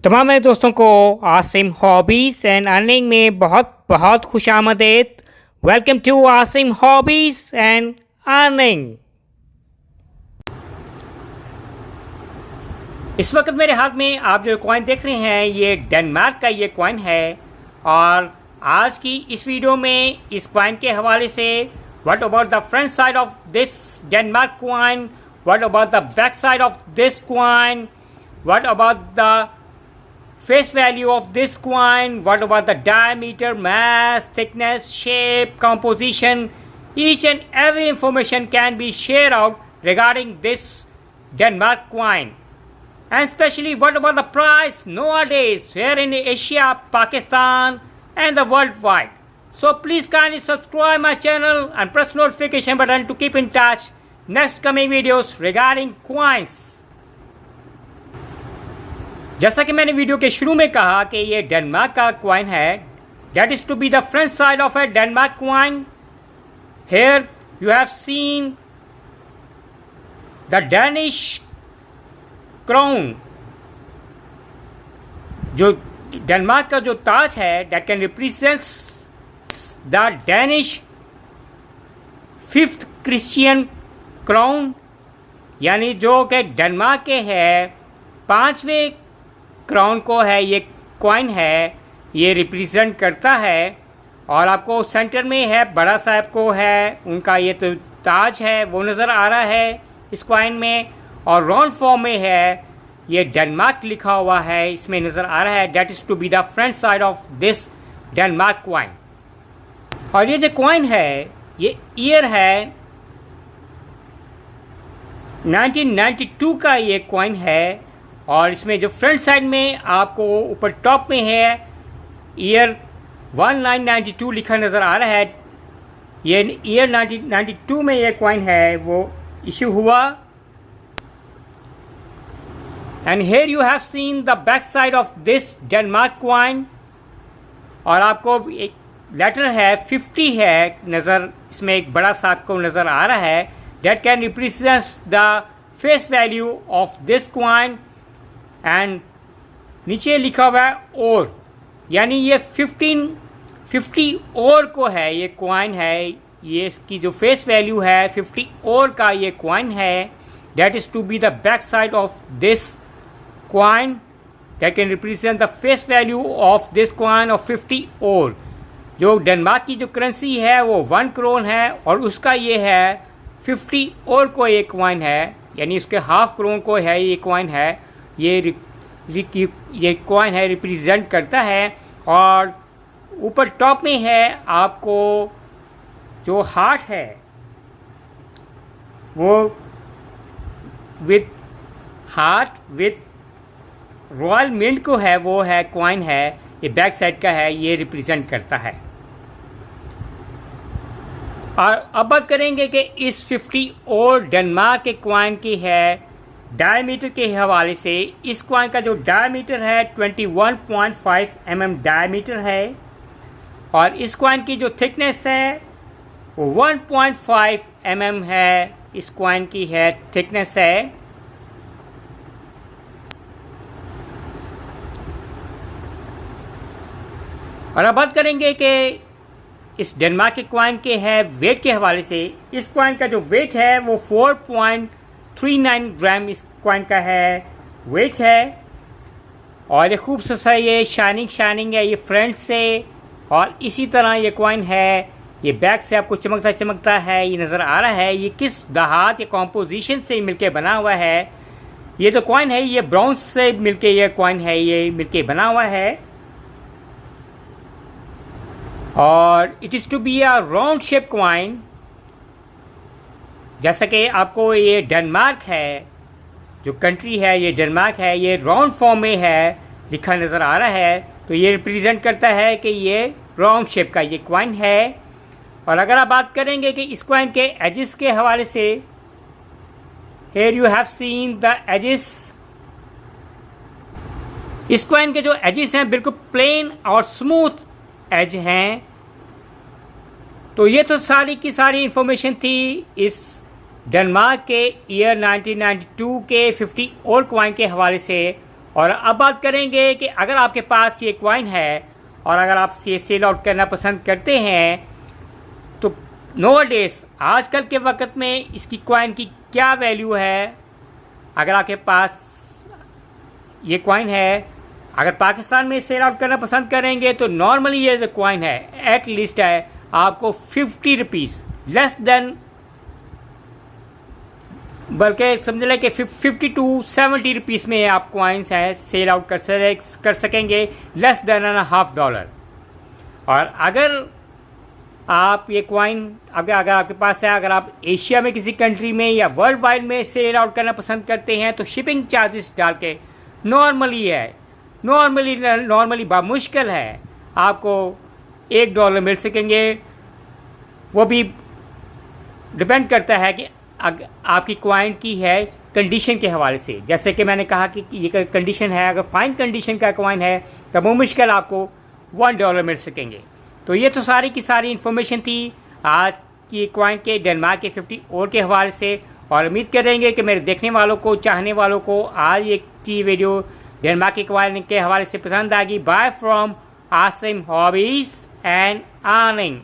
तमाम मेरे दोस्तों को आसिम हॉबीज़ एंड अर्निंग में बहुत बहुत खुशामदीद। Welcome to Asim hobbies and earning. इस वक्त मेरे हाथ में आप जो कॉइन देख रहे हैं ये डेनमार्क का ये कॉइन है और आज की इस वीडियो में इस कॉइन के हवाले से what about the front side of this Denmark coin, what about the back side of this coin, what about the face value of this coin, what about the diameter, mass, thickness, shape, composition. Each and every information can be shared out regarding this Denmark coin, and especially what about the price nowadays here in Asia, Pakistan and the worldwide. So please kindly subscribe my channel and press notification button to keep in touch next coming videos regarding coins. जैसा कि मैंने video के शुरू में कहा कि ये Denmark का कॉइन है, that is to be the front side of a Denmark coin. Here you have seen the Danish crown, जो डेनमार्क का जो ताज है that can represents the Danish fifth Christian crown, यानी जो कि डेनमार्क के है पांचवें क्राउन को है ये कॉइन है, ये रिप्रेजेंट करता है। और आपको सेंटर में है बड़ा साहब को है उनका ये तो ताज है वो नज़र आ रहा है इस कॉइन में, और राउंड फॉर्म में है ये डेनमार्क लिखा हुआ है इसमें नज़र आ रहा है। That is to be the front side of this Denmark coin. और ये जो कॉइन है ये ईयर है 1992 का ये कॉइन है, और इसमें जो फ्रंट साइड में आपको ऊपर टॉप में है ईयर 1992 लिखा नज़र आ रहा है। ये ईयर 1992 में ये कॉइन है वो इशू हुआ। And here you have seen the back side of this Denmark coin, और आपको एक लेटर है 50 है नज़र, इसमें एक बड़ा सा आपको नज़र आ रहा है। That can represent the face value of this coin, and नीचे लिखा हुआ है और, यानी ये 50 और को है ये कॉइन है, ये इसकी जो फेस वैल्यू है 50 और का ये कॉइन है। That is to be the back side of this coin that can represent the face value of this coin of 50 और। जो डेनमार्क की जो करेंसी है वो 1 करोन है और उसका ये है 50 और को ये कॉइन है, यानी उसके हाफ करोन को है ये कॉइन है, ये कॉइन है रिप्रेजेंट करता है। और ऊपर टॉप में है आपको जो हार्ट है वो with heart with royal mint को है वो है कॉइन है, ये बैक साइड का है, ये रिप्रेजेंट करता है। और अब बात करेंगे कि इस 50 और डेनमार्क के कॉइन की है डायमीटर के हवाले से। इस कॉइन का जो डायमीटर है 21.5 mm डायमीटर है, और इस कॉइन की जो थिकनेस है वो 1.5 mm है, इस कॉइन की है थिकनेस है। और अब बात करेंगे कि इस डेनमार्क के कॉइन के है वेट के हवाले से। इस कॉइन का जो वेट है वो 4.39 ग्राम इस कॉइन का है वेट है, और ये खूब सा ये शाइनिंग है ये फ्रंट से, और इसी तरह ये कॉइन है ये बैक से आपको चमकता है ये नज़र आ रहा है। ये किस धात या कॉम्पोजिशन से मिलके बना हुआ है, ये जो कॉइन है ये ब्राउन्स से मिलके ये कॉइन है ये मिलके बना हुआ है, और it is to be a round shape coin. जैसा कि आपको ये डेनमार्क है जो कंट्री है ये डेनमार्क है, ये राउंड फॉर्म में है लिखा नज़र आ रहा है, तो ये रिप्रेजेंट करता है कि ये राउंड शेप का ये कॉइन है। और अगर आप बात करेंगे कि इस कॉइन के एजेस के हवाले से, here you have seen the edges. इस कॉइन के जो एजेस हैं बिल्कुल प्लेन और स्मूथ एज हैं। तो ये तो सारी की सारी इंफॉर्मेशन थी इस डेनमार्क के ईयर 1992 के 50 और कॉइन के हवाले से। और अब बात करेंगे कि अगर आपके पास ये कॉइन है और अगर आप ये सेल आउट करना पसंद करते हैं तो नोवेडेज आजकल के वक्त में इसकी कॉइन की क्या वैल्यू है। अगर आपके पास ये कॉइन है, अगर पाकिस्तान में सेल आउट करना पसंद करेंगे तो नॉर्मली ये जो कॉइन है एट लीस्ट है आपको 50 रुपीज़ लेस देन, बल्कि समझ लें कि 50 टू 70 रुपीज़ में आप कॉइन्स हैं सेल आउट कर सकेंगे, लेस देन $1.5। और अगर आप ये कॉइन अगर आपके पास है, अगर आप एशिया में किसी कंट्री में या वर्ल्ड वाइड में सेल आउट करना पसंद करते हैं तो शिपिंग चार्जेस डाल के नॉर्मली बामुश्किल है आपको $1 मिल सकेंगे। वो भी डिपेंड करता है कि आपकी कॉइन की है कंडीशन के हवाले से। जैसे कि मैंने कहा कि ये कंडीशन है, अगर फाइन कंडीशन का कॉइन है तो बामुश्किल आपको $1 मिल सकेंगे। तो ये तो सारी की सारी इन्फॉर्मेशन थी आज की कॉइन के डेनमार्क के 50 और के हवाले से। और उम्मीद करेंगे कि मेरे देखने वालों को, चाहने वालों को आज की वीडियो डेनमार्क के कॉइन के हवाले से पसंद आएगी। Bye from Asim hobbies and earning.